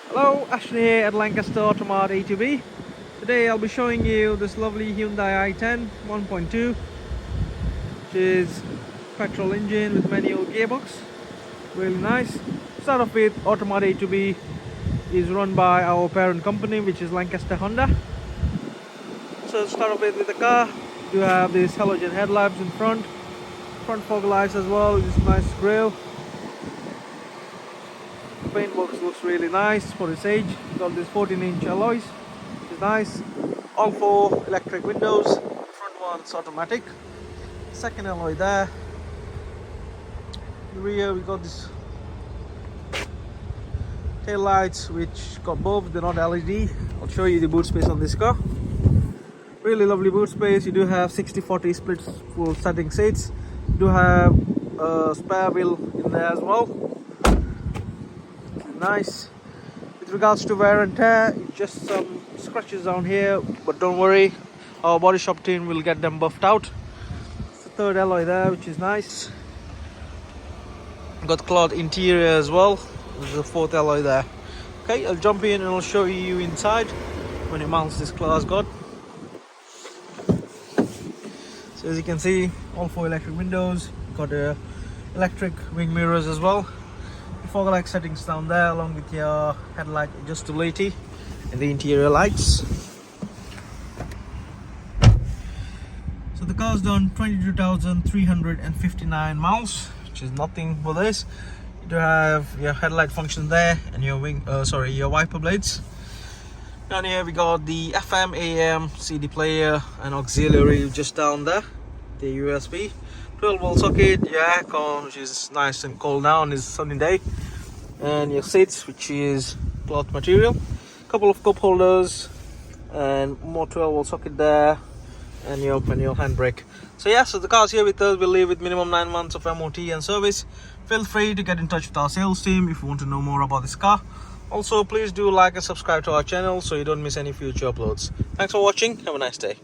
Hello, Ashton here at Lancaster Automart A2B. Today I'll be showing you this lovely Hyundai i10 1.2, which is petrol engine with manual gearbox. Really nice. Start off with Automart A2B is run by our parent company, which is Lancaster Honda. So start off with the car. You have these halogen headlamps in front fog lights as well. This nice grille. Paintwork looks really nice for its age. Got these 14-inch alloys, which is nice. All four electric windows. Front one's automatic. Second alloy there. The rear we got this tail lights, which got both. They're not LED. I'll show you the boot space on this car. Really lovely boot space. You do have 60-40 split full setting seats. You do have a spare wheel in there as well. Nice. With regards to wear and tear, just some scratches down here, but don't worry, our body shop team will get them buffed out. It's the third alloy there, which is nice. Got cloth interior as well. There's the fourth alloy there. Okay, I'll jump in and I'll show you inside when it mounts this car's got. So as you can see, all four electric windows. Got electric wing mirrors as well. Fog light settings down there, along with your headlight adjustability and the interior lights. So the car's done 22,359 miles, which is nothing for this. You do have your headlight function there and your your wiper blades. Down here we got the FM, AM, CD player and auxiliary just down there. The USB. 12-volt socket, your aircon, which is nice and cold now on this sunny day, and your seats, which is cloth material. Couple of cup holders and more 12-volt socket there, and your manual handbrake. So yeah, so the car's here with us. We'll leave with minimum 9 months of MOT and service. Feel free to get in touch with our sales team if you want to know more about this car. Also, please do like and subscribe to our channel so you don't miss any future uploads. Thanks for watching. Have a nice day.